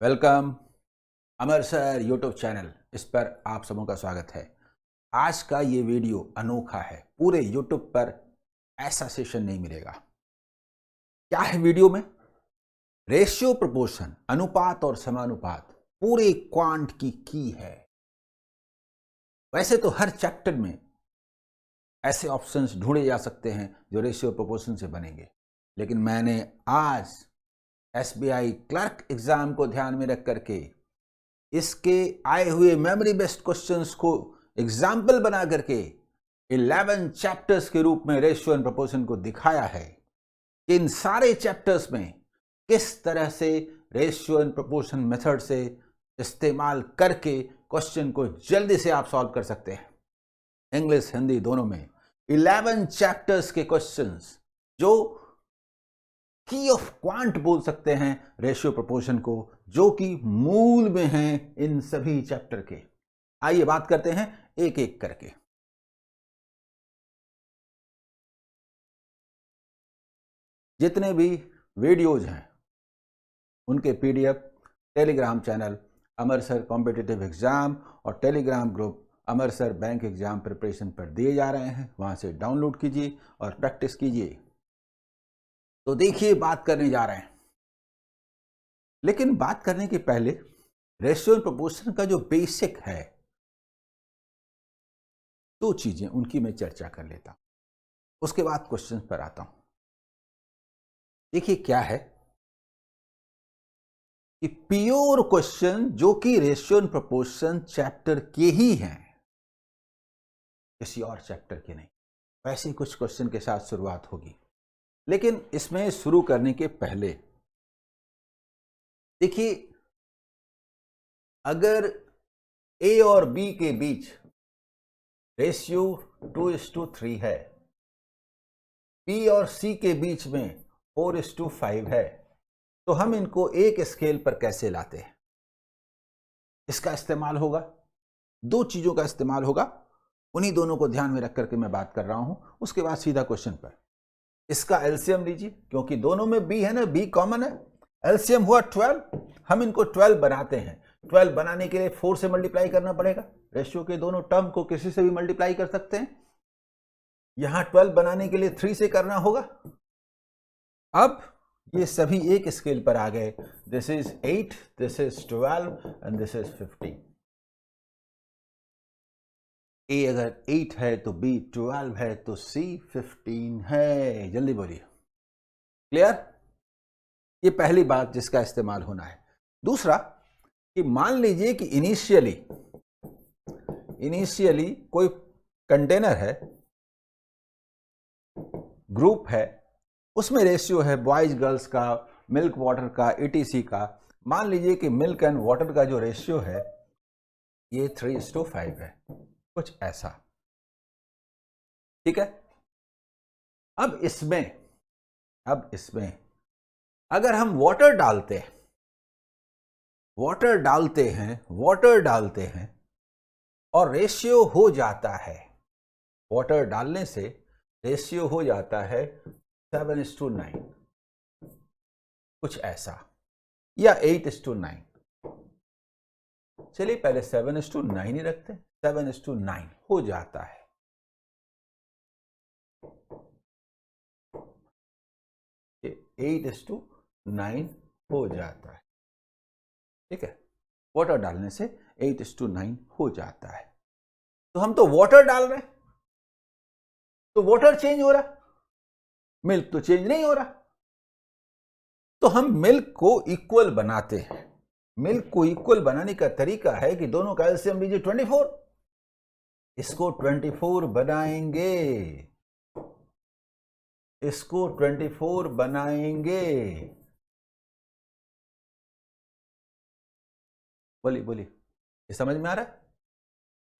Welcome अमर sir YouTube channel. इस पर आप सबों का स्वागत है। आज का ये वीडियो अनोखा है, पूरे यूट्यूब पर ऐसा सेशन नहीं मिलेगा। क्या है वीडियो में? रेशियो प्रोपोर्शन, अनुपात और समानुपात पूरे क्वांट की है। वैसे तो हर चैप्टर में ऐसे ऑप्शंस ढूंढे जा सकते हैं जो रेशियो प्रोपोर्शन से बनेंगे, लेकिन मैंने आज एसबीआई क्लर्क एग्जाम को ध्यान में रख करके इसके आए हुए मेमोरी बेस्ड क्वेश्चंस को एग्जाम्पल बना करके 11 चैप्टर्स के रूप में रेशियो एंड प्रोपोर्शन को दिखाया है कि इन सारे चैप्टर्स में किस तरह से रेशियो एंड प्रोपोर्शन मेथड से इस्तेमाल करके क्वेश्चन को जल्दी से आप सॉल्व कर सकते हैं। इंग्लिश हिंदी दोनों में 11 चैप्टर्स के क्वेश्चंस जो की ऑफ क्वांट बोल सकते हैं रेशियो प्रोपोर्शन को, जो कि मूल में हैं इन सभी चैप्टर के। आइए बात करते हैं एक एक करके। जितने भी वीडियोज हैं उनके पीडीएफ टेलीग्राम चैनल अमर सर कॉम्पिटिटिव एग्जाम और टेलीग्राम ग्रुप अमर सर बैंक एग्जाम प्रिपरेशन पर दिए जा रहे हैं। वहां से डाउनलोड कीजिए और प्रैक्टिस कीजिए। तो देखिए, बात करने जा रहे हैं, लेकिन बात करने के पहले रेशियो एंड प्रोपोर्शन का जो बेसिक है, दो चीजें उनकी मैं चर्चा कर लेता हूं, उसके बाद क्वेश्चन पर आता हूं। देखिए क्या है कि प्योर क्वेश्चन जो कि रेशियो एंड प्रोपोर्शन चैप्टर के ही हैं, किसी और चैप्टर के नहीं। वैसे कुछ क्वेश्चन के साथ शुरुआत होगी, लेकिन इसमें शुरू करने के पहले देखिए, अगर ए और बी के बीच रेशियो 2:3 है, बी और सी के बीच में 4:5 है, तो हम इनको एक स्केल पर कैसे लाते हैं? इसका इस्तेमाल होगा, दो चीजों का इस्तेमाल होगा, उन्हीं दोनों को ध्यान में रख करके मैं बात कर रहा हूं। उसके बाद सीधा क्वेश्चन पर। इसका एलसीएम लीजिए, क्योंकि दोनों में बी है ना, बी कॉमन है। एलसीएम हुआ 12, हम इनको 12 बनाते हैं। 12 बनाने के लिए 4 से मल्टीप्लाई करना पड़ेगा। रेशियो के दोनों टर्म को किसी से भी मल्टीप्लाई कर सकते हैं। यहां 12 बनाने के लिए 3 से करना होगा। अब ये सभी एक स्केल पर आ गए। This is 8, this is 12 and this is 15। ए अगर 8 है तो बी 12 है तो सी 15 है। जल्दी बोलिए, क्लियर? ये पहली बात जिसका इस्तेमाल होना है। दूसरा कि मान लीजिए कि इनिशियली कोई कंटेनर है, ग्रुप है, उसमें रेशियो है बॉयज गर्ल्स का, मिल्क वाटर का, ईटीसी का। मान लीजिए कि मिल्क एंड वाटर का जो रेशियो है ये 3:5 है, कुछ ऐसा। ठीक है। अब इसमें अगर हम वाटर डालते हैं और रेशियो हो जाता है, वाटर डालने से रेशियो हो जाता है 7:9, कुछ ऐसा, या 8:9। चलिए पहले 7:9 ही रखते हैं। 7:9 हो जाता है। ये 8:9 हो जाता है। ठीक है, वाटर डालने से 8:9 हो जाता है। तो हम तो वाटर डाल रहे हैं, तो वाटर चेंज हो रहा, मिल्क तो चेंज नहीं हो रहा। तो हम मिल्क को इक्वल बनाते हैं। मिल्क को इक्वल बनाने का तरीका है कि दोनों का एलसीएम लीजिए 24। इसको 24 बनाएंगे, इसको 24 बनाएंगे। बोलिए बोलिए, ये समझ में आ रहा है?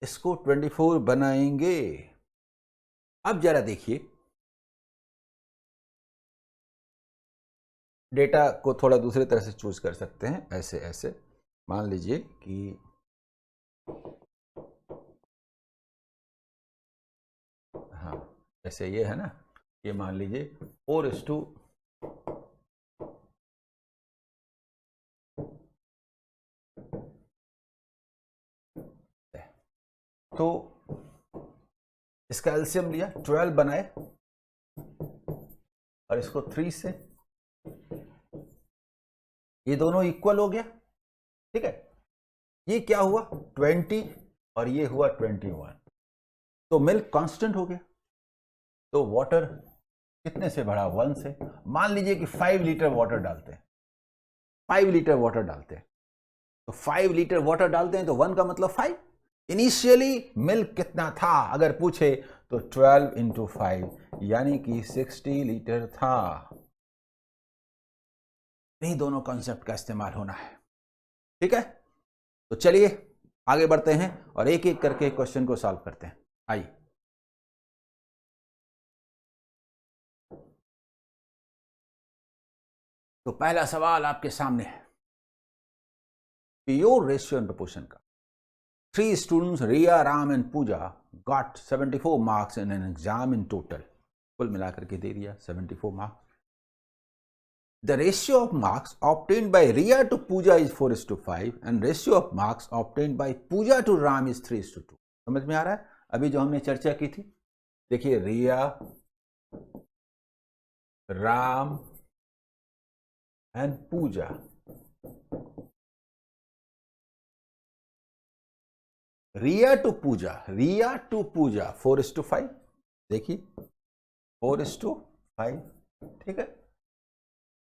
इसको 24 बनाएंगे। अब जरा देखिए, डेटा को थोड़ा दूसरे तरह से चूज कर सकते हैं। ऐसे ऐसे मान लीजिए कि हाँ, जैसे ये है ना, ये मान लीजिए 4:, तो इसका एलसीएम लिया, 12 बनाए और इसको 3 से, ये दोनों इक्वल हो गया, ठीक है। ये क्या हुआ 20 और ये हुआ 21, तो मिल्क कांस्टेंट हो गया। तो वाटर कितने से बढ़ा 1 से। मान लीजिए कि 5 लीटर वाटर डालते हैं, 5 लीटर वाटर डालते हैं, तो 5 लीटर वाटर डालते हैं तो 1 का मतलब 5। इनिशियली मिल्क कितना था अगर पूछे तो 12 इंटू 5 यानी कि 60 लीटर था। इन्हीं दोनों कॉन्सेप्ट का इस्तेमाल होना है, ठीक है। तो चलिए आगे बढ़ते हैं और एक एक करके क्वेश्चन को सॉल्व करते हैं। आइए, तो पहला सवाल आपके सामने है प्योर रेशियो एंड प्रोपोर्शन का। 3 students, Riya, Ram and Pooja, got 74 marks in an exam in total. कुल मिलाकर के दे दिया 74 marks. The ratio of marks obtained by Riya to Pooja is 4:5 and ratio of marks obtained by Pooja to Ram is 3:2. समझ में आ रहा है? अभी जो हमने चर्चा की थी, देखिए रिया, राम एंड पूजा, रिया टू पूजा 4:5, देखिए 4:5, ठीक है।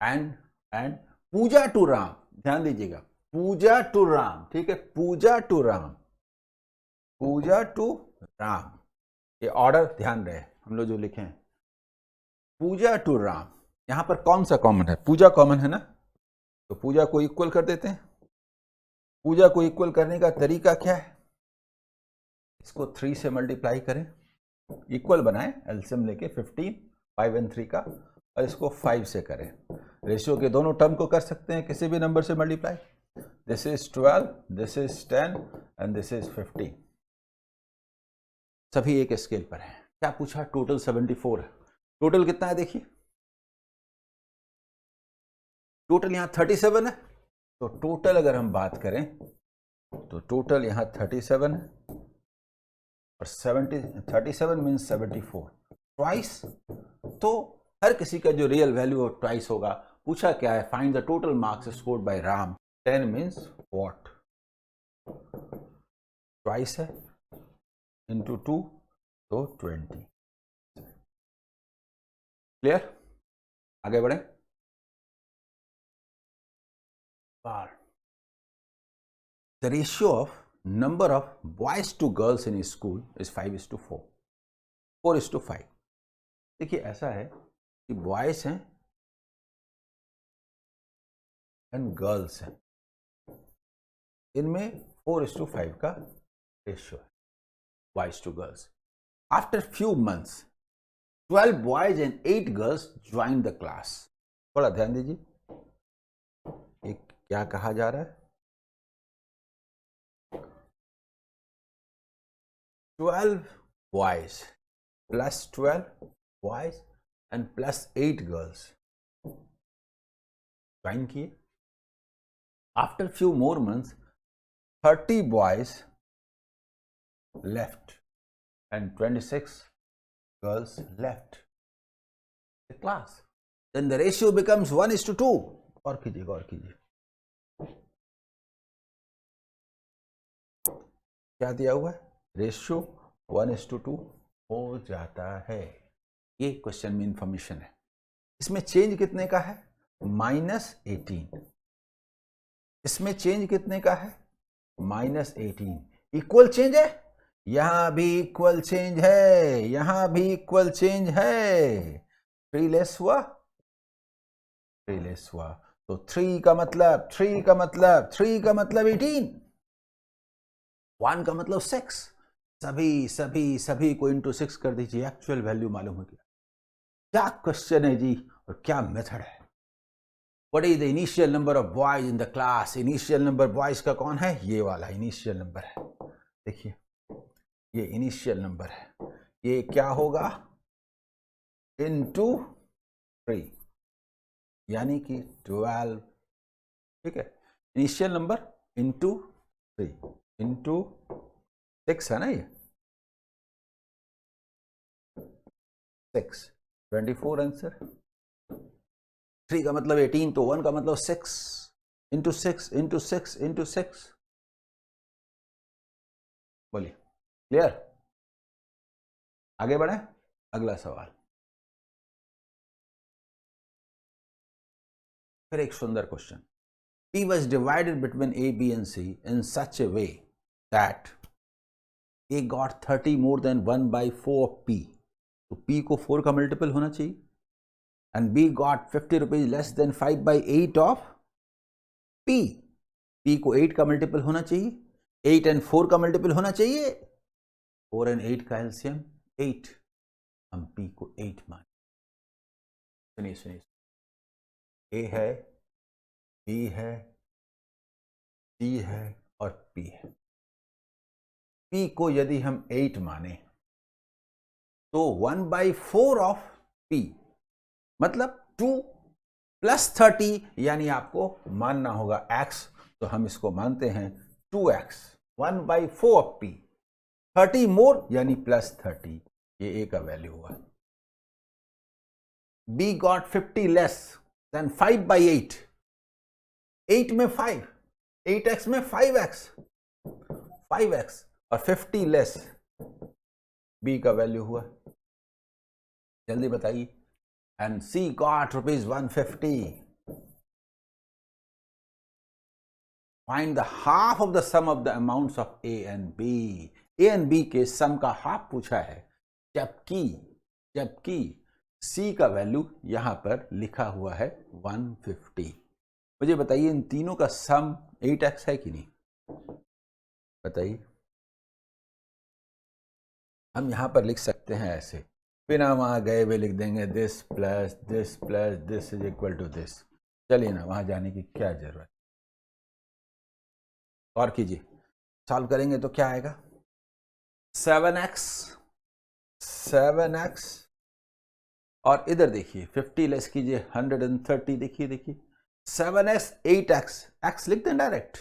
एंड पूजा टू राम, ध्यान दीजिएगा, पूजा टू राम, ठीक है, पूजा टू राम, ये ऑर्डर ध्यान रहे हम लोग जो लिखे हैं, पूजा टू राम। यहां पर कौन सा कॉमन है? पूजा कॉमन है ना, तो पूजा को इक्वल कर देते हैं। पूजा को इक्वल करने का तरीका क्या है? इसको 3 से मल्टीप्लाई करें, इक्वल बनाएं, एलसीएम लेके 15, 5 और 3 का, और इसको 5 से करें। रेशियो के दोनों टर्म को कर सकते हैं किसी भी नंबर से multiply. This is 12, this is 10 and this is 15। सभी एक स्केल पर है। क्या पूछा? टोटल 74 है। टोटल कितना है देखिए, टोटल यहां 37 है, तो टोटल अगर हम बात करें तो टोटल यहां 37 है और 37 मीन्स 74 ट्वाइस, तो हर किसी का जो रियल वैल्यू ट्वाइस होगा। पूछा क्या है? Find the total marks scored by Ram. 10 means what? Twice है, इंटू 2 तो 20। क्लियर? आगे बढ़े। The ratio of number of boys to girls in school is 5:4, 4:5। देखिए ऐसा है कि बॉयज हैं एंड गर्ल्स हैं, इनमें 4:5 का रेशियो है, boys to girls. After few months 12 boys and 8 girls join the class. थोड़ा ध्यान दीजिए, ये क्या कहा जा रहा है? 12 boys plus 12 boys and plus 8 girls join किए। After few more months 30 boys left and 26 girls left the class. Then the ratio becomes 1:2. और कीजिए, क्या दिया हुआ है? रेशियो 1:2 हो जाता है। ये क्वेश्चन में इंफॉर्मेशन है। इसमें चेंज कितने का है? -18। इसमें चेंज कितने का है? -18। इक्वल चेंज है, यहां भी इक्वल चेंज है, यहां भी इक्वल चेंज है। 3 लेस हुआ, 3 लेस हुआ, तो 3 का मतलब 18, 1 का मतलब 6। सभी को इंटू 6 कर दीजिए, एक्चुअल वैल्यू मालूम हो गया। क्या क्वेश्चन है जी और क्या मेथड है? What is the initial number of boys in the class? Initial number boys का कौन है? ये वाला इनिशियल नंबर है। देखिए ये इनिशियल नंबर है, ये क्या होगा? इंटू 3 यानी कि 12, ठीक है। इनिशियल नंबर इंटू 3 इंटू 6 है ना, ये 6, 24 आंसर। 3 का मतलब 18, तो 1 का मतलब 6 इंटू 6 इंटू 6 इंटू 6। बोलिए, क्लियर? आगे बढ़े, अगला सवाल। फिर एक सुंदर question. P was divided between A, B and C in such a way that A got 30 more than 1 by 4 of P. तो P को 4 का मल्टीपल होना चाहिए। And B got 50 rupees less than 5 by 8 of P. P को 8 का multiple होना चाहिए, 8 and 4 का मल्टीपल होना चाहिए, 4 and 8 का एलसीएम 8। हम P को 8 मान। सुनिए सुनिए, A है, B है, C है और P है। P को यदि हम 8 माने तो 1 by 4 ऑफ P मतलब 2 प्लस 30, यानी आपको मानना होगा x, तो हम इसको मानते हैं 2x। 1 by 4 ऑफ P, 30 मोर यानी प्लस 30, ये A का वैल्यू हुआ। B got 50 less than 5 by 8, 8 में 5, 8x में 5x, 5x और 50 लेस, B का वैल्यू हुआ। जल्दी बताइए। And C got rupees 150. Find the half of the sum of the amounts of A and B. A and B के सम का half पूछा है, जबकि C का वैल्यू यहां पर लिखा हुआ है 150। मुझे बताइए, इन तीनों का सम 8x है कि नहीं? बताइए। हम यहां पर लिख सकते हैं ऐसे, बिना वहां गए हुए लिख देंगे this plus this plus this is equal to this. चलिए ना, वहां जाने की क्या जरूरत। और कीजिए, सॉल्व करेंगे तो क्या आएगा? 7x और इधर देखिए 50 लेस कीजिए 130। देखिए 7x 8x, x लिख दें, डायरेक्ट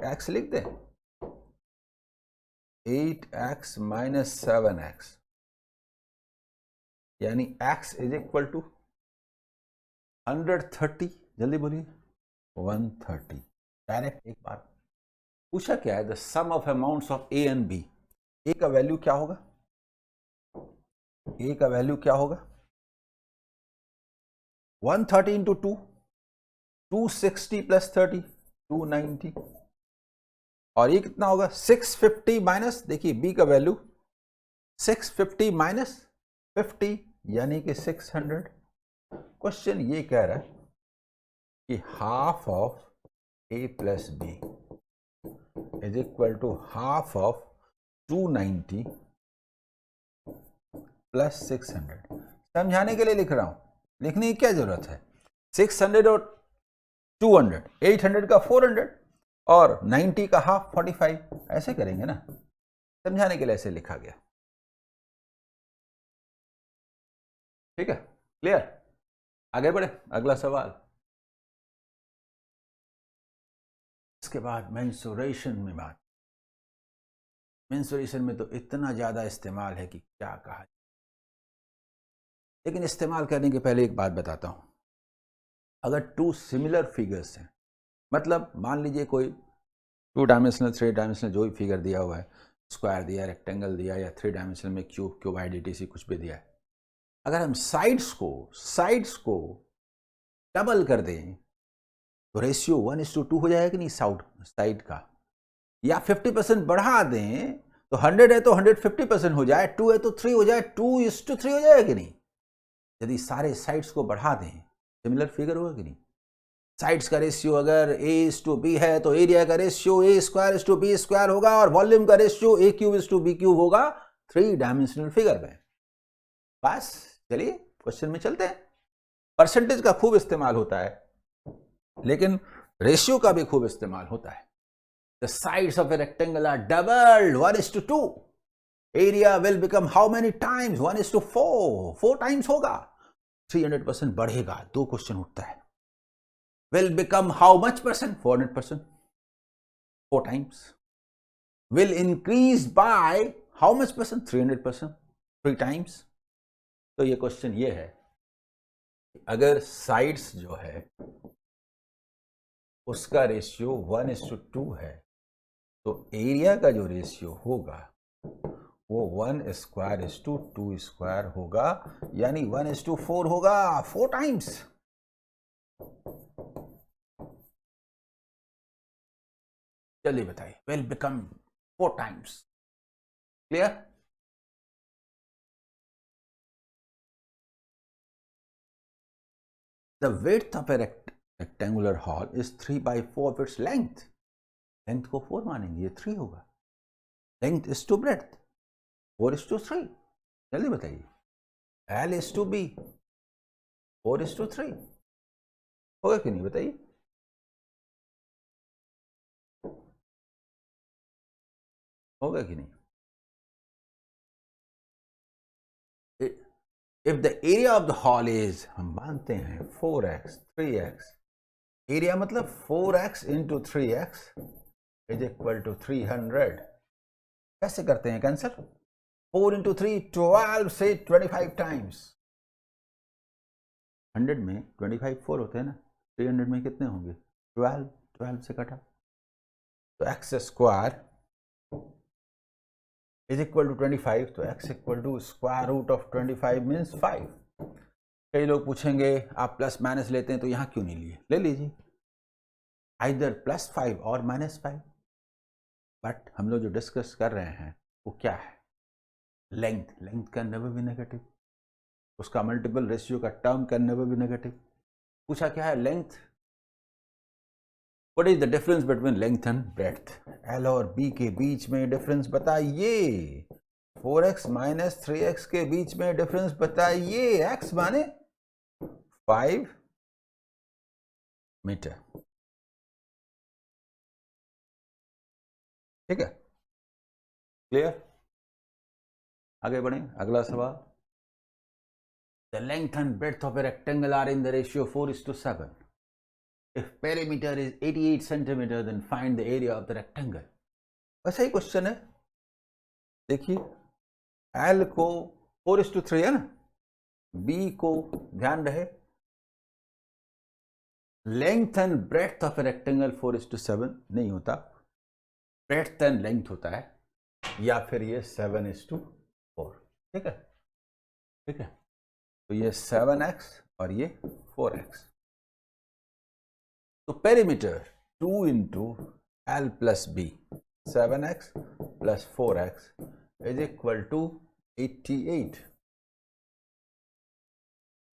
x लिख दें। 8x माइनस 7x यानी x इज इक्वल टू 130। जल्दी बोलिए, 130। डायरेक्ट एक बात पूछा क्या है, the sum of amounts of A and B. A का वैल्यू क्या होगा? ए का वैल्यू क्या होगा? 130 इंटू 2, 260 प्लस 30, 290। और ये कितना होगा? 650 माइनस, देखिए बी का वैल्यू 650 माइनस 50 यानी कि 600। क्वेश्चन ये कह रहा है कि half of A plus B is equal to half of 290 plus 600। समझाने के लिए लिख रहा हूं, लिखने की क्या जरूरत है? 600 और 200, 800 का 400 और 90 का हाफ 45, ऐसे करेंगे ना। समझाने के लिए ऐसे लिखा गया। ठीक है, क्लियर? आगे बढ़े, अगला सवाल। इसके बाद मेंसुरेशन में बात। मेंसुरेशन में तो इतना ज्यादा इस्तेमाल है कि क्या कहा। लेकिन इस्तेमाल करने के पहले एक बात बताता हूं। अगर टू सिमिलर फिगर्स हैं, मतलब मान लीजिए कोई 2 डायमेंशनल 3 डायमेंशनल जो भी फिगर दिया हुआ है, स्क्वायर दिया, रेक्टेंगल दिया या 3 डायमेंशनल में क्यूब आइडेंटिटी कुछ भी दिया है, अगर हम साइड्स को डबल कर दें तो रेशियो 1:2 हो जाएगा कि नहीं साइड का, या 50% बढ़ा दें तो 100 है तो 150% हो जाए, 2 है तो 3 हो जाए, 2:3 हो जाएगा कि नहीं? यदि सारे साइड्स को बढ़ा दें सिमिलर फिगर होगा कि नहीं? साइड्स का रेशियो अगर A:B है तो एरिया का रेशियो A²:B² होगा और वॉल्यूम का रेशियो A³ होगा 3 डायमेंशनल फिगर में। बस चलिए क्वेश्चन में चलते हैं। परसेंटेज का खूब इस्तेमाल होता है, लेकिन रेशियो का भी खूब इस्तेमाल होता है। The sides of a rectangle are doubled 1:2. Area will become how many times? 1:4. 4 times होगा, 300% बढ़ेगा। 2 क्वेश्चन उठता है। Will become how much percent? 400%, 4 times। will increase by how much percent? 300%, 3 times. तो ये क्वेश्चन ये है, अगर साइड्स जो है उसका रेशियो 1:2 है, तो एरिया का जो रेशियो होगा वो 1² होगा, यानी 1:4 होगा, 4 टाइम्स. चलिए बताइए, will become 4 times. Clear? The width of a rectangular hall is 3/4 of its length. Length को 4 मानेंगे, ये 3 होगा. Length is to breadth, 4:3. जल्दी बताइए. L is to B, 4:3. होगा कि नहीं बताइए. होगा कि नहीं? If the area of the hall is, हम मानते हैं 4x, 3x, एरिया मतलब 4x into 3x is equal to 300. कैसे करते हैं कैंसर? 4 into 3, 12 से 25 times. 100 में 25 4 होते हैं ना, 300 में कितने होंगे? 12, 12 से कटा तो x square is equal to 25, तो x equal to square root of 25 means 5. कई लोग पूछेंगे आप प्लस माइनस लेते हैं तो यहाँ क्यों नहीं लिए? ले लीजिए, आइदर +5 और -5. बट हम लोग जो डिस्कस कर रहे हैं वो क्या है? Length. Length can never be negative. उसका मल्टीपल रेशियो का term can never be negative. पूछा क्या है? Length. What is the difference between length and breadth? L और B के बीच में डिफरेंस बताइए. 4x माइनस 3x के बीच में डिफरेंस बताइए. x माने 5 मीटर. ठीक है, क्लियर? आगे बढ़े. अगला सवाल. The length and breadth of a rectangle are in the ratio 4:7. If perimeter is 88 centimeter, then find the area of the rectangle. वैसा ही क्वेश्चन है. देखिए, L को 4:3 है ना, B को ध्यान रहे length and breadth of a rectangle 4:7 नहीं होता, ब्रेड्थ एंड लेंथ होता है, या फिर ये 7:4. ठीक है, ठीक है. तो ये 7x और ये 4x. तो perimeter 2 into L plus B, 7x plus 4x is equal to 88.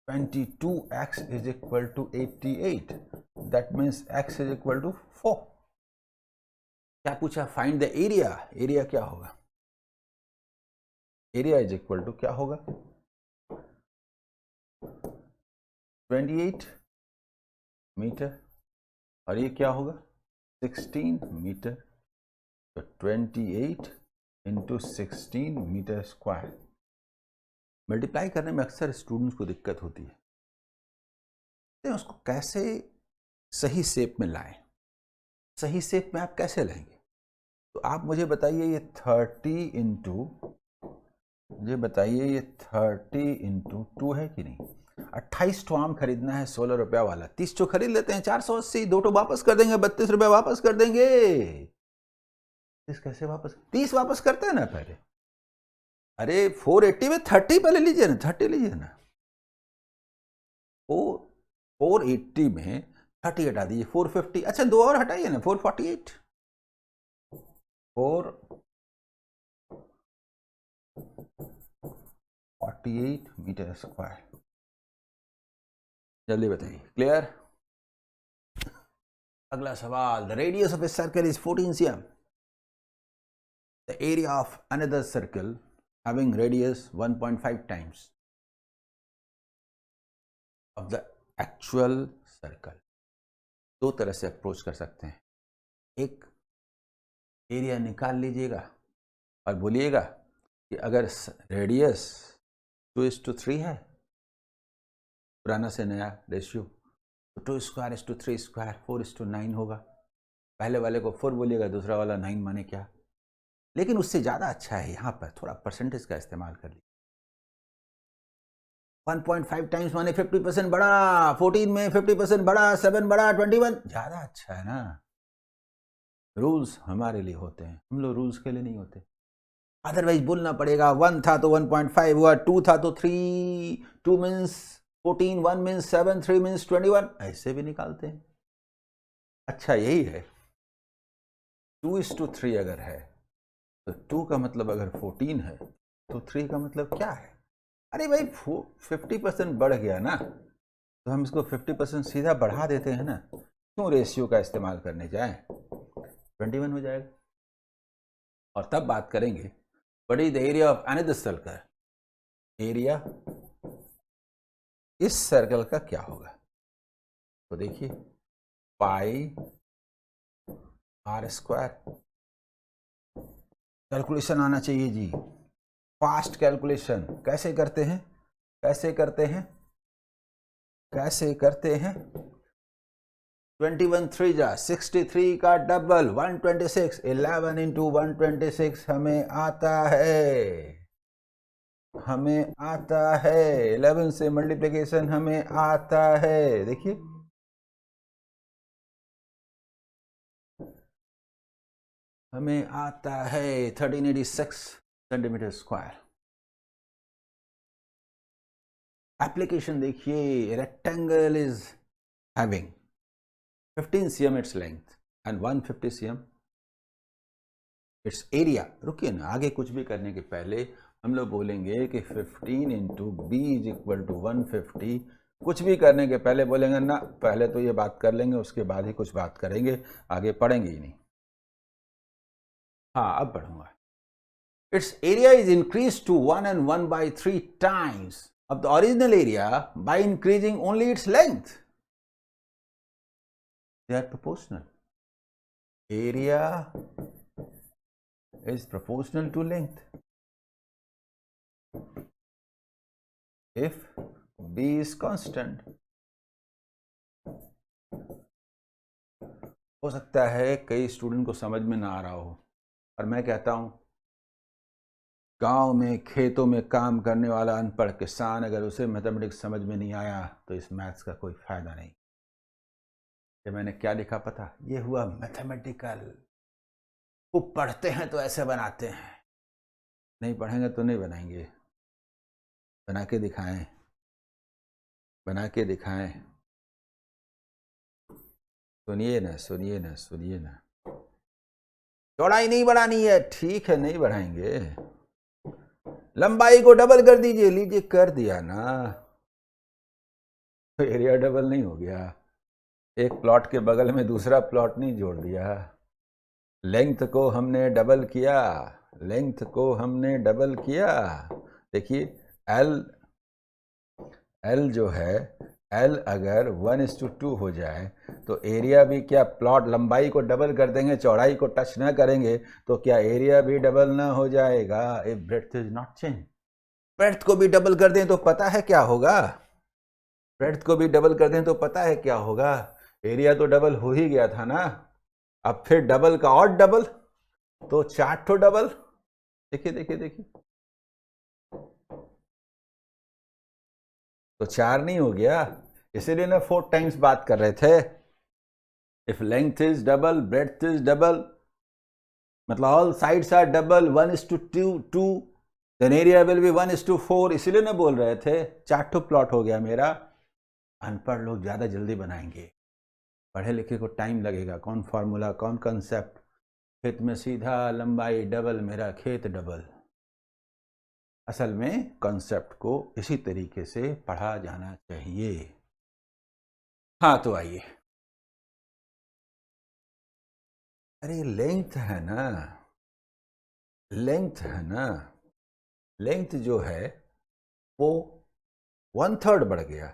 22x is equal to 88. That means x is equal to 4. क्या पूछा? Find the area. एरिया क्या होगा? एरिया इज इक्वल टू क्या होगा? 28 metre और ये क्या होगा? 16 मीटर. तो 28 इंटू 16 मीटर स्क्वायर. मल्टीप्लाई करने में अक्सर स्टूडेंट्स को दिक्कत होती है, तो उसको कैसे सही शेप में लाएं. सही शेप में आप कैसे लाएंगे? तो आप मुझे बताइए, ये 30 इंटू, मुझे बताइए ये 30 इंटू 2 है कि नहीं? 28 ठो आम खरीदना है 16 रुपया वाला. 30 ठो खरीद लेते हैं, 480. 2 ठो वापस कर देंगे, 32 रुपया वापस कर देंगे. 30 कैसे वापस? 30 वापस करते हैं ना पहले. अरे 480 में 30 पहले लीजिए ना, 30 लीजिए ना. 480 में 30 हटा दीजिए, 450. अच्छा 2 और हटाइए ना, 448. 448 मीटर स्क्वायर. जल्दी बताइए. क्लियर? अगला सवाल. The radius of a circle is 14 cm. The area of another circle having radius 1.5 times of the actual circle. दो तरह से अप्रोच कर सकते हैं. एक, एरिया निकाल लीजिएगा और बोलिएगा कि अगर रेडियस 2:3 है, पुराना से नया रेशियो, तो 2² 3² 4:9 होगा. पहले वाले को 4 बोलिएगा, दूसरा वाला 9 माने क्या? लेकिन उससे ज़्यादा अच्छा है यहाँ पर थोड़ा परसेंटेज का इस्तेमाल कर लीजिए। 1.5 टाइम्स माने 50% बड़ा, 14 में 50% बड़ा, 7 बड़ा, 21 ज़्यादा अच्छा है ना। रूल्स हमारे लिए होते हैं, हम लोग रूल्स के लिए नहीं होते। अदरवाइज बोलना पड़ेगा 1 था तो 1.5 हुआ, 2 था तो 3, 2 मीन्स 14, 1 मीन्स 7, 3 मीन्स 21, ऐसे भी निकालते हैं। अच्छा यही है, 2:3 अगर है तो 2 का मतलब अगर 14 है तो 3 का मतलब क्या है? अरे भाई 50% बढ़ गया ना, तो हम इसको 50% सीधा बढ़ा देते हैं ना, क्यों रेशियो का इस्तेमाल करने जाएं? 21 हो जाएगा। और तब बात करेंगे what is the area of another circle, area इस सर्कल का क्या होगा? तो देखिए पाई r², कैलकुलेशन आना चाहिए जी, फास्ट कैलकुलेशन। कैसे करते हैं, कैसे करते हैं, कैसे करते हैं? 21 3 जा 63 का डबल 126, 11 इंटू 126 हमें आता है, हमें आता है 11 से मल्टीप्लिकेशन हमें आता है। देखिए हमें आता है 1386 सेंटीमीटर स्क्वायर। एप्लीकेशन देखिए, rectangle is having 15 cm its length and 150 cm its area। रुकिए ना, आगे कुछ भी करने के पहले हम लोग बोलेंगे कि 15 into B is equal to 150। कुछ भी करने के पहले बोलेंगे ना, पहले तो ये बात कर लेंगे, उसके बाद ही कुछ बात करेंगे, आगे पढ़ेंगे ही नहीं। हाँ अब पढ़ूंगा। It's area is increase to 1 and 1/3 times of the original area by increasing only its length. They are proportional. Area is proportional to length. If B is constant, हो सकता है कई स्टूडेंट को समझ में ना आ रहा हो, और मैं कहता हूं गांव में खेतों में काम करने वाला अनपढ़ किसान अगर उसे मैथमेटिक्स समझ में नहीं आया तो इस मैथ्स का कोई फायदा नहीं। ये मैंने क्या लिखा पता, ये हुआ मैथमेटिकल। वो पढ़ते हैं तो ऐसे बनाते हैं, नहीं पढ़ेंगे तो नहीं बनाएंगे। बना के दिखाएं, बना के दिखाएं। सुनिए ना, सुनिए ना, सुनिए ना। चौड़ाई नहीं बढ़ानी है, ठीक है नहीं बढ़ाएंगे। लंबाई को डबल कर दीजिए, लीजिए कर दिया ना, तो एरिया डबल नहीं हो गया? एक प्लॉट के बगल में दूसरा प्लॉट नहीं जोड़ दिया। लेंथ को हमने डबल किया, लेंथ को हमने डबल किया। देखिए एल जो है, एल अगर 1:2 हो जाए तो एरिया भी क्या, प्लॉट लंबाई को डबल कर देंगे, चौड़ाई को टच ना करेंगे तो क्या एरिया भी डबल ना हो जाएगा? If breadth is not change. Breadth को भी डबल कर दें तो पता है क्या होगा? ब्रेड्थ को भी डबल कर दें तो पता है क्या होगा? एरिया तो डबल हो ही गया था ना, अब फिर डबल का और डबल, तो 4 ठो डबल। देखिए देखिए देखिए, तो 4 नहीं हो गया, इसीलिए ना 4 टाइम्स बात कर रहे थे। If length is double, breadth is double, मतलब all sides are double, 1:2, then area will be 1:4, इसीलिए ना बोल रहे थे। 4 ठो प्लॉट हो गया मेरा। अनपढ़ लोग ज़्यादा जल्दी बनाएंगे, पढ़े लिखे को टाइम लगेगा। कौन फार्मूला, कौन कंसेप्ट, खेत में सीधा लंबाई डबल, मेरा खेत डबल। असल में कंसेप्ट को इसी तरीके से पढ़ा जाना चाहिए। हाँ तो आइए, अरे लेंथ है ना, लेंथ है ना, लेंथ जो है वो 1/3 बढ़ गया,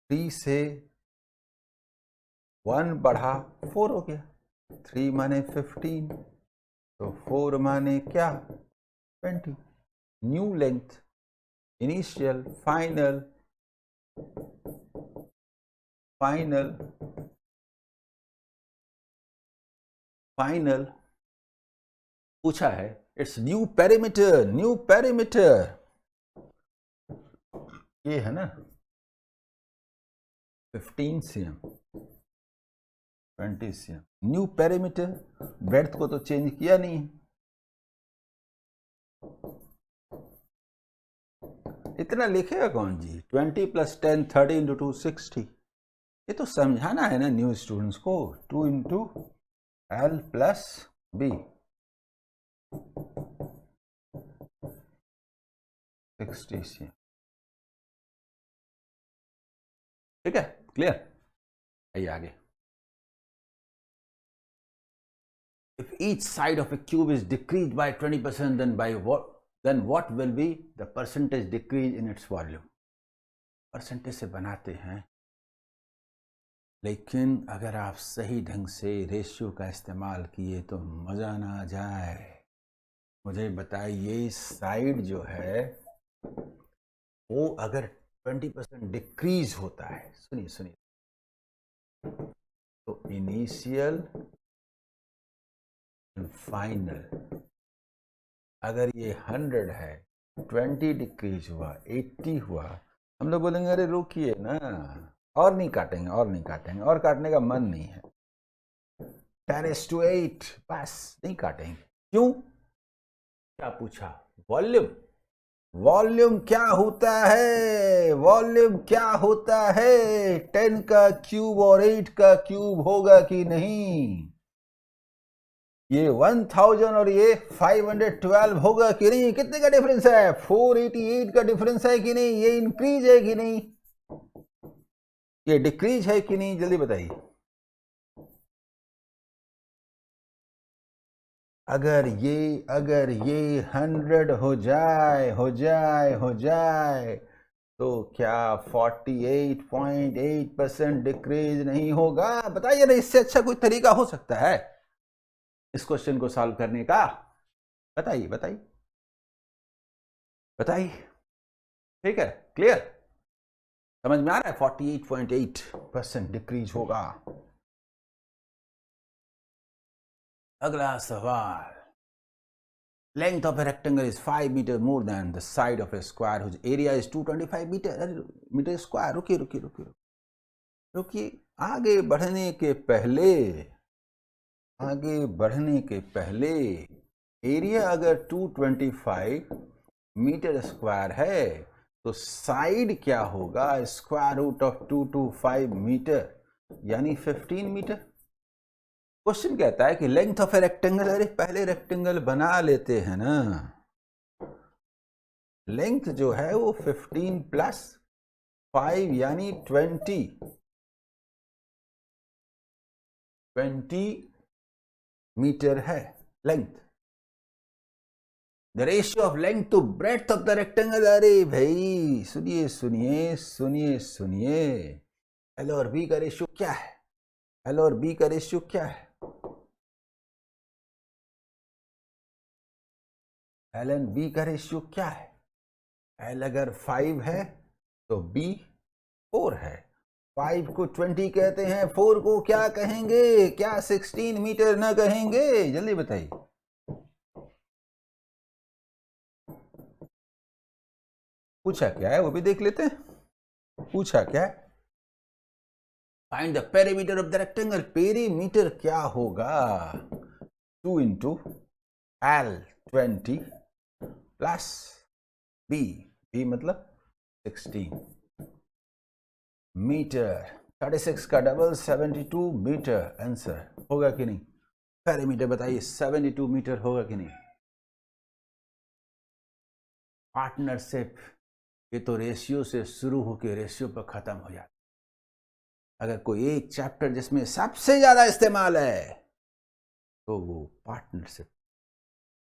3 से 1 बढ़ा 4 हो गया। 3 माने 15, तो 4 माने क्या, 20। New length, initial, final, final, final, पूछा है, it's new parameter, new parameter ये है ना 15 cm 20 cm, new parameter, breadth को तो चेंज किया नहीं है। इतना लिखेगा कौन जी? 20 + 10 30 × 2 60। ये तो समझाना है ना न्यू स्टूडेंट्स को। 2 × L + B 60 cm। ठीक है, क्लियर? आइए आगे। If each side of a cube is decreased by 20%, then what will be the percentage decrease in its volume? Percentage से बनाते हैं, लेकिन अगर आप सही ढंग से रेशियो का इस्तेमाल किए तो मजा ना आ जाए। मुझे बताइए, साइड जो है वो अगर 20% डिक्रीज होता है, सुनिए सुनिए, तो इनिशियल फाइनल, अगर ये 100 है, 20 डिक्रीज हुआ, 80 हुआ, हम लोग बोलेंगे अरे रुकिए ना, और नहीं काटेंगे, और नहीं काटेंगे, और काटने का मन नहीं है, 10⁸, बस नहीं काटेंगे। क्यों? क्या पूछा? वॉल्यूम। वॉल्यूम क्या होता है? वॉल्यूम क्या होता है? 10 का क्यूब और 8 का क्यूब होगा कि नहीं? ये 1000 और ये 512 होगा कि नहीं? कितने का डिफरेंस है? 488 का डिफरेंस है कि नहीं? ये इंक्रीज है कि नहीं? ये डिक्रीज है कि नहीं? जल्दी बताइए। अगर ये 100 हो जाए तो क्या 48.8% डिक्रीज नहीं होगा? बताइए ना, इससे अच्छा कोई तरीका हो सकता है इस क्वेश्चन को सॉल्व करने का? बताइए बताइए बताइए। ठीक है, क्लियर? समझ में आ रहा है? 48.8% डिक्रीज होगा। अगला सवाल, length of a rectangle is 5 metre more than the side of a square whose area is 225 metre square. रुकिए रुकिए रुकिए रुकिए, आगे बढ़ने के पहले एरिया अगर 225 मीटर स्क्वायर है तो साइड क्या होगा? स्क्वायर रूट ऑफ 225 मीटर यानी 15 मीटर। क्वेश्चन कहता है कि लेंथ ऑफ ए रेक्टेंगल, अरे पहले रेक्टेंगल बना लेते हैं ना। लेंथ जो है वो 15 + 5 यानी 20 मीटर है length. The ratio of length to breadth of the rectangle, अरे भाई सुनिए सुनिए सुनिए सुनिए, एल और बी का रेशियो क्या है? एल और बी का रेशियो क्या है? एल एंड बी का रेशियो क्या है? एल अगर 5 है तो बी 4 है। 5 को 20 कहते हैं, 4 को क्या कहेंगे? क्या 16 मीटर ना कहेंगे? जल्दी बताइए। पूछा क्या है वो भी देख लेते हैं। पूछा क्या है? Find the perimeter of the rectangle. Perimeter क्या होगा? 2 × L 20 प्लस बी मतलब 16 मीटर। 36 का डबल 72 मीटर। आंसर होगा कि नहीं? पेरीमीटर बताइए, 72 मीटर होगा कि नहीं? पार्टनरशिप ये तो रेशियो से शुरू होकर रेशियो पर खत्म हो जाता। अगर कोई एक चैप्टर जिसमें सबसे ज्यादा इस्तेमाल है तो वो पार्टनरशिप।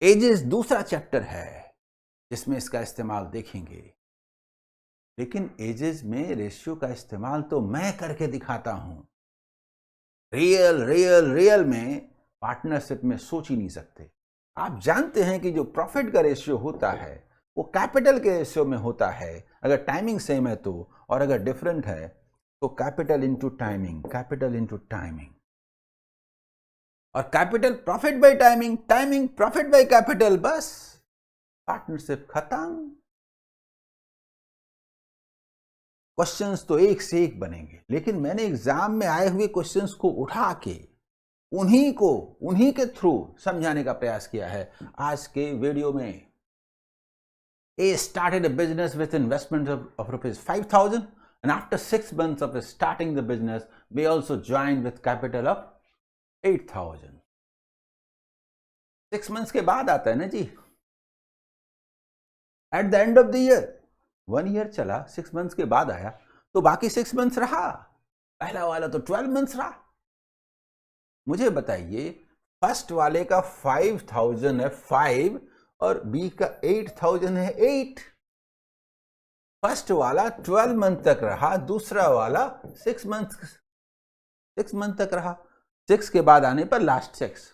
एजेस दूसरा चैप्टर है जिसमें इसका इस्तेमाल देखेंगे, लेकिन एजेस में रेशियो का इस्तेमाल तो मैं करके दिखाता हूं। रियल में पार्टनरशिप में सोच ही नहीं सकते। आप जानते हैं कि जो प्रॉफिट का रेशियो होता है वो कैपिटल के रेशियो में होता है, अगर टाइमिंग सेम है तो, और अगर डिफरेंट है तो capital into timing, capital into timing. और capital profit by timing, timing profit by capital, बस पार्टनरशिप खत्म। क्वेश्चंस तो एक से एक बनेंगे, लेकिन मैंने एग्जाम में आए हुए क्वेश्चंस को उठा के उन्हीं के थ्रू समझाने का प्रयास किया है आज के वीडियो में। A started a business with investment of rupees 5,000, and after 6 months of starting the business, we also joined with capital of 8,000. 6 months के बाद आता है ना जी। At the end of the year, 1 year चला, 6 months के बाद आया, तो बाकी 6 months रहा, पहला वाला तो 12 months रहा। मुझे बताइए, फर्स्ट वाले का 5,000 है 5 और बी का 8,000 है 8। फर्स्ट वाला 12 मंथ तक रहा, दूसरा वाला 6 मंथ तक रहा। 6 के बाद आने पर लास्ट 6,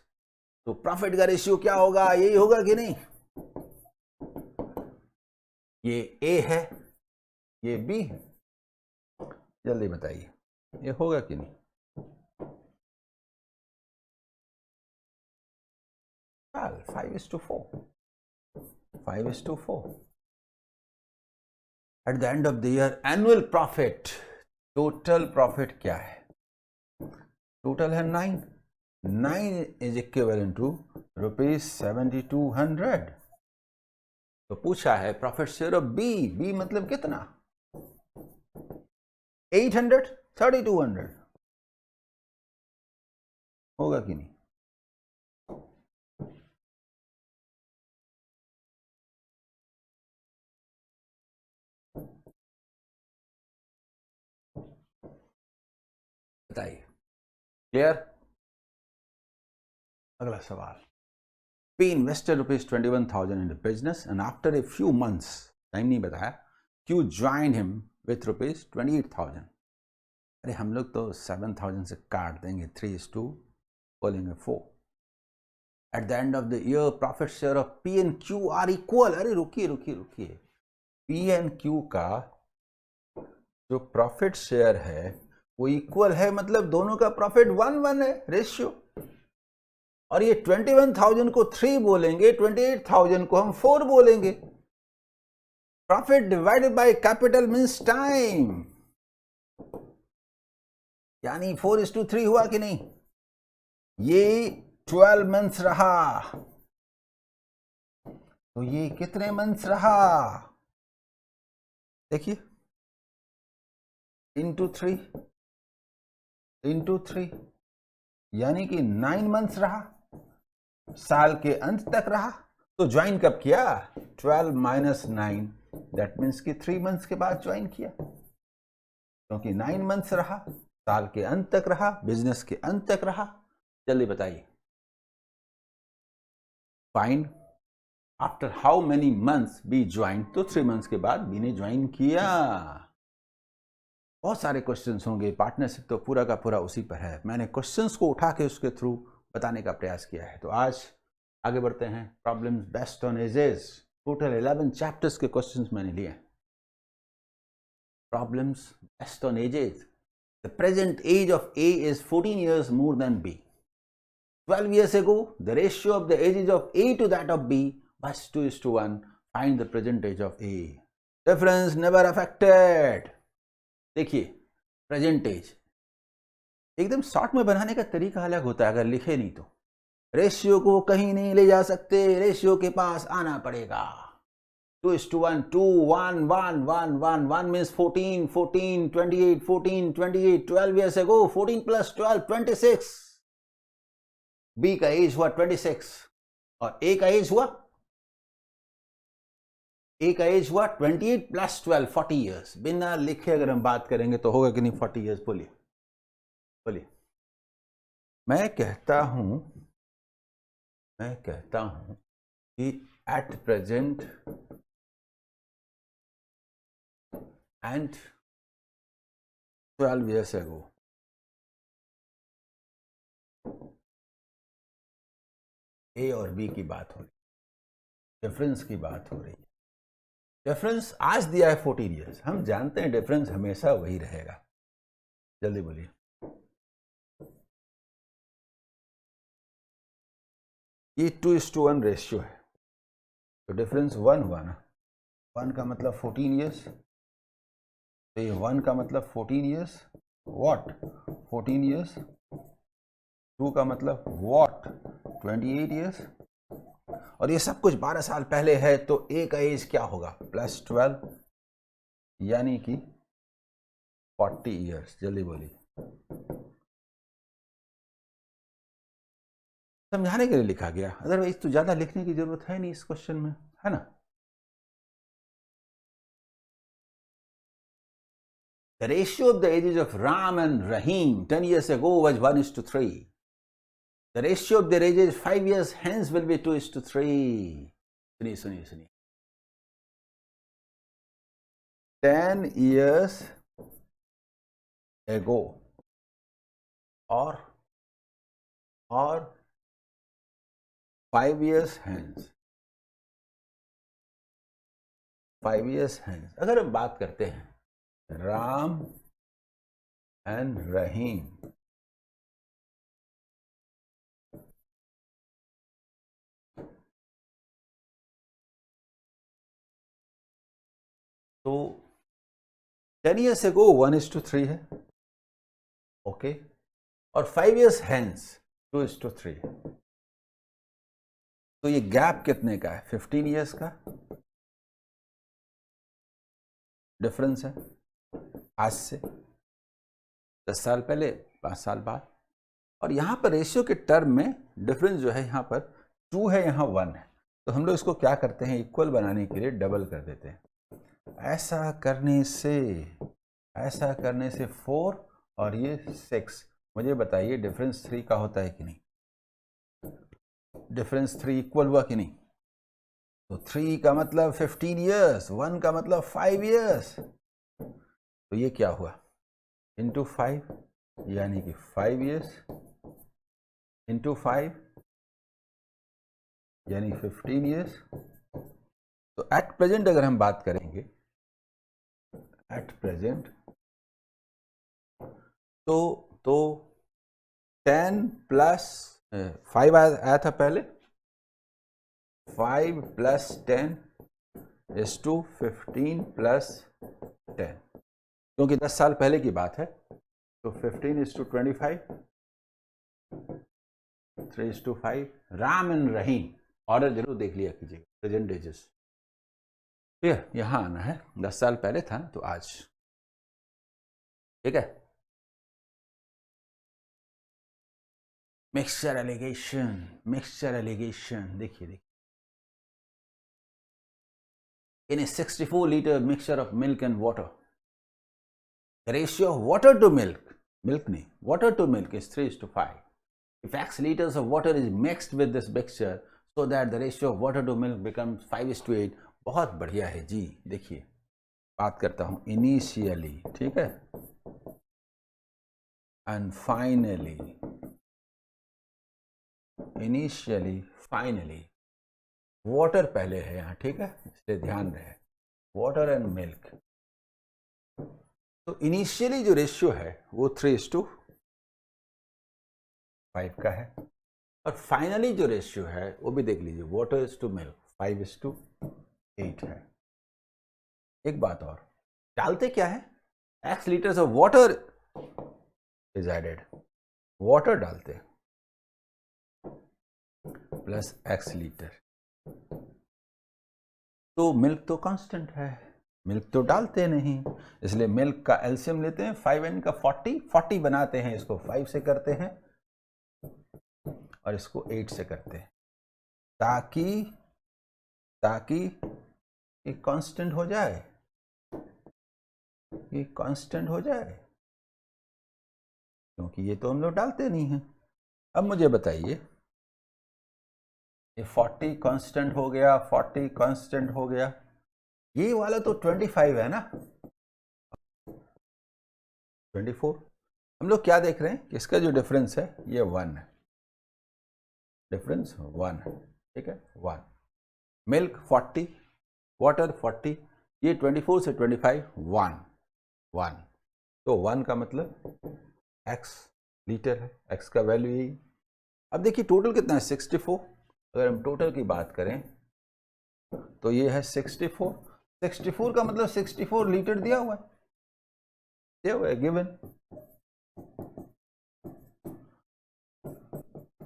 तो प्रॉफिट का रेशियो क्या होगा? यही होगा कि नहीं? ये ए है, ये बी है, जल्दी बताइए ये होगा कि नहीं? 5:4, 5:4। At the end of the year, annual profit, total profit क्या है? टोटल है 9। 9 is equivalent to rupees 7,200। तो पूछा है profit share of B. B मतलब कितना? 800, 3,200 होगा कि नहीं? बताइए, क्लियर? अगला सवाल। P invested rupees 21,000 in the business and after a few months, time नहीं बताया, Q joined him with rupees 28,000। अरे हम लोग तो 7,000 से काट देंगे, 3:2 बोलेंगे 4। At the end of the year, profit share of P and Q are equal। अरे रुकिए, P and Q का जो प्रॉफिट शेयर है वो इक्वल है, मतलब दोनों का प्रॉफिट 1:1 है रेशियो। और ये 21,000 को 3 बोलेंगे, 28,000 को हम 4 बोलेंगे। Profit divided by capital means time, यानी 4:3 हुआ कि नहीं? ये 12 मंथ्स रहा, तो ये कितने मंथ्स रहा? देखिए, इंटू 3 यानी कि 9 मंथ्स रहा, साल के अंत तक रहा। तो ज्वाइन कब किया? 12 - 9, दैट मीन्स कि 3 मंथ्स के बाद ज्वाइन किया, क्योंकि 9 मंथ्स रहा, साल के अंत तक रहा, बिजनेस के अंत तक रहा। जल्दी बताइए, find after how many months B join. तो 3 मंथ्स के बाद बी ने ज्वाइन किया। बहुत सारे क्वेश्चंस होंगे, पार्टनरशिप तो पूरा का पूरा उसी पर है। मैंने क्वेश्चंस को उठा के उसके थ्रू बताने का प्रयास किया है। तो आज आगे बढ़ते हैं। Problems based on ages, total 11 chapters के क्वेश्चंस मैंने लिए। Problems based on ages. The present age of A is 14 years more than B. 12 years ago, the ratio of the ages of A to that of B was 2:1. Find the present age of A. Difference never affected. देखिए, present as एकदम short में बनाने का तरीका अलग होता है, अगर लिखे नहीं तो। रेशियो को कहीं नहीं ले जा सकते, रेशियो के पास आना पड़ेगा। 2:1, 2, 1, 1, 1, 1, 1 means 14, 14, 28, 14, 28, 12 years ago, 14 + 12, 26। बी का एज हुआ 26 और ए का एज हुआ 28 + 12, 40 years। बिना लिखे अगर हम बात करेंगे तो होगा कि नहीं 40 years? बोलिए। मैं कहता हूं कि at present and 12 years ago, ए और बी की बात हो रही, डिफरेंस की बात हो रही है। डिफरेंस आज दिया है 14 years, हम जानते हैं डिफरेंस हमेशा वही रहेगा। जल्दी बोलिए। ये 2:1 रेशियो है, तो डिफरेंस 1 का मतलब 14 ईयर्स, तो ये 1 का मतलब 14 ईयर्स, व्हाट 14 ईयर्स, 2 का मतलब व्हाट 28 ईयर्स, और ये सब कुछ 12 साल पहले है, तो ए का एज क्या होगा +12 यानी कि 40 ईयर्स। जल्दी बोलिए। समझाने के लिए लिखा गया, अदरवाइज तो ज्यादा लिखने की जरूरत है नहीं इस क्वेश्चन में, है ना। The ratio of the ages of Ram and Rahim 10 years ago was 1:3. The ratio of their ages 5 years hence will be 2:3. सुनिए 10 years ago or 5 years hence, 5 years hence अगर हम बात करते हैं राम एंड रहीम, तो 10 years ago 1:3 है, okay, और 5 years hence 2:3 है, तो ये गैप कितने का है 15 ईयर्स का डिफरेंस है, आज से 10 साल पहले 5 साल बाद। और यहां पर रेशियो के टर्म में डिफरेंस जो है, यहां पर 2 है, यहां 1 है, तो हम लोग इसको क्या करते हैं, इक्वल बनाने के लिए डबल कर देते हैं। ऐसा करने से 4 और ये 6। मुझे बताइए डिफरेंस 3 का होता है कि नहीं, डिफरेंस 3 इक्वल हुआ कि नहीं, तो 3 का मतलब 15 ईयर्स, 1 का मतलब 5 ईयर्स, तो ये क्या हुआ इंटू 5 यानी कि 5 ईयर्स इंटू 5 यानी 15 ईयर्स। तो एट प्रेजेंट अगर हम बात करेंगे, एट प्रेजेंट, तो 10 प्लस 5 आया था पहले, 5 प्लस 10 इज टू 15 प्लस 10, क्योंकि 10 साल पहले की बात है, तो 15 is to 25, 3 is to 5। Ram and Rahim order जरूर देख लिया कीजिएगा, प्रेजेंट एजेस, ठीक, यहां आना है, 10 साल पहले था तो आज, ठीक है। मिक्सचर एलिगेशन देखिए, in a 64 liter mixture of milk and water, the ratio of water to milk is 3:5. If X liters of water is mixed with this mixture so that the ratio of water to milk becomes 5:8, बहुत बढ़िया है जी। देखिए बात करता हूं initially, ठीक है, and finally, finally water पहले है यहाँ, ठीक है, इसलिए ध्यान रहे, वाटर एंड मिल्क। तो इनिशियली जो रेशियो है वो 3:5 का है, और फाइनली जो रेशियो है वो भी देख लीजिए, वाटर इज टू मिल्क 5:8 है। एक बात और, डालते क्या है, X litres of water is added, water डालते प्लस X लीटर, तो मिल्क तो कांस्टेंट है, मिल्क तो डालते नहीं, इसलिए मिल्क का एलसीएम लेते हैं, 5n का 40 बनाते हैं, इसको 5 से करते हैं और इसको 8 से करते हैं, ताकि ये कांस्टेंट हो जाए, क्योंकि ये तो हम लोग डालते नहीं हैं। अब मुझे बताइए, ये 40 कांस्टेंट हो गया, 40 कांस्टेंट हो गया, ये वाला तो 25 है ना, 24। हम लोग क्या देख रहे हैं कि इसका जो डिफरेंस है ये 1 है, डिफरेंस 1 है, ठीक है, 1। मिल्क 40, वाटर 40, ये 24 से 25 1, तो 1 का मतलब X लीटर है, X का वैल्यू यही। अब देखिए टोटल कितना है 64, अगर हम टोटल की बात करें तो ये है 64। 64 का मतलब 64 लीटर दिया हुआ है गिवन,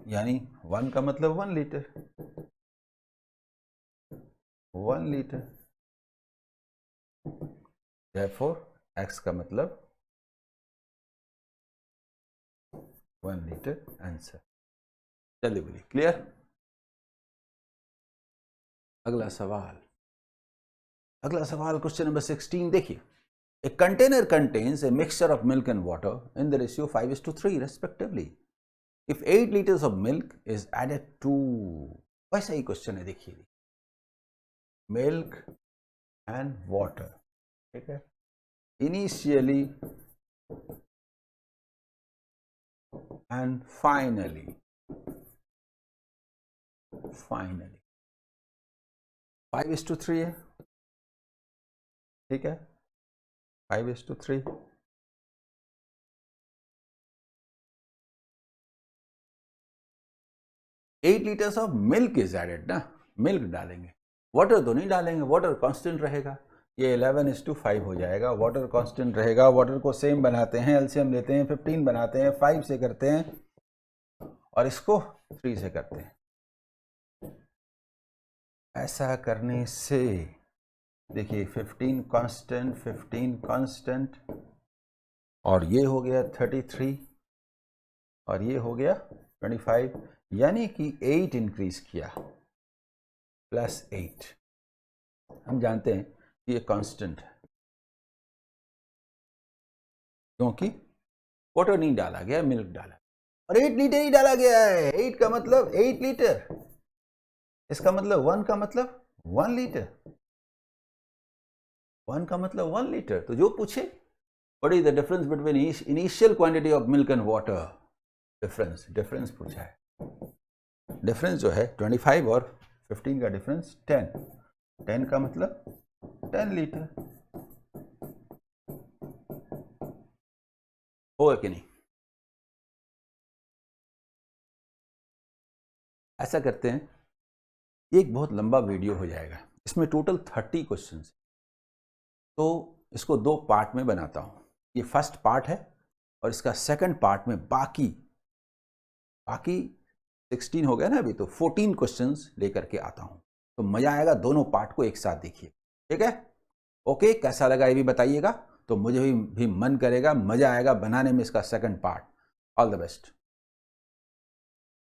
यानी 1 का मतलब 1 लीटर, 1 लीटर, therefore x का मतलब 1 लीटर आंसर। चलिए बोलिए, क्लियर। अगला सवाल क्वेश्चन नंबर 16 देखिए। A container contains a mixture of milk and water in the ratio 5:3 respectively. If 8 liters of milk is added to, वैसा ही क्वेश्चन है, देखिए, मिल्क एंड वाटर, ठीक है, इनिशियली एंड फाइनली 5:3 है, ठीक है, 5:3। Eight litres of milk is added ना, milk डालेंगे, वाटर तो नहीं डालेंगे, वाटर कांस्टेंट रहेगा, ये 11:5 हो जाएगा, वाटर कांस्टेंट रहेगा, वाटर को सेम बनाते हैं, एलसीएम लेते हैं, 15 बनाते हैं, 5 से करते हैं और इसको 3 से करते हैं। ऐसा करने से देखिए 15 कांस्टेंट और ये हो गया 33 और ये हो गया 25, यानी कि 8 इंक्रीज किया प्लस 8। हम जानते हैं कि ये कांस्टेंट है क्योंकि वाटर नहीं डाला गया, मिल्क डाला, और 8 लीटर ही डाला गया है। 8 का मतलब 8 लीटर, इसका मतलब 1 का मतलब 1 लीटर, 1 का मतलब 1 लीटर। तो जो पूछे what is the difference between initial quantity of milk and water, difference पूछा है। डिफरेंस जो है 25 और 15 का डिफरेंस 10 का मतलब 10 लीटर, होगा कि नहीं। ऐसा करते हैं, एक बहुत लंबा वीडियो हो जाएगा, इसमें टोटल 30 क्वेश्चन, तो इसको 2 पार्ट में बनाता हूं। ये फर्स्ट पार्ट है और इसका सेकंड पार्ट में बाकी 16 हो गया ना अभी, तो 14 क्वेश्चंस लेकर के आता हूं, तो मजा आएगा, दोनों पार्ट को एक साथ देखिए, ठीक है। ओके, कैसा लगा ये भी बताइएगा, तो मुझे भी मन करेगा, मजा आएगा बनाने में इसका second part. All the best.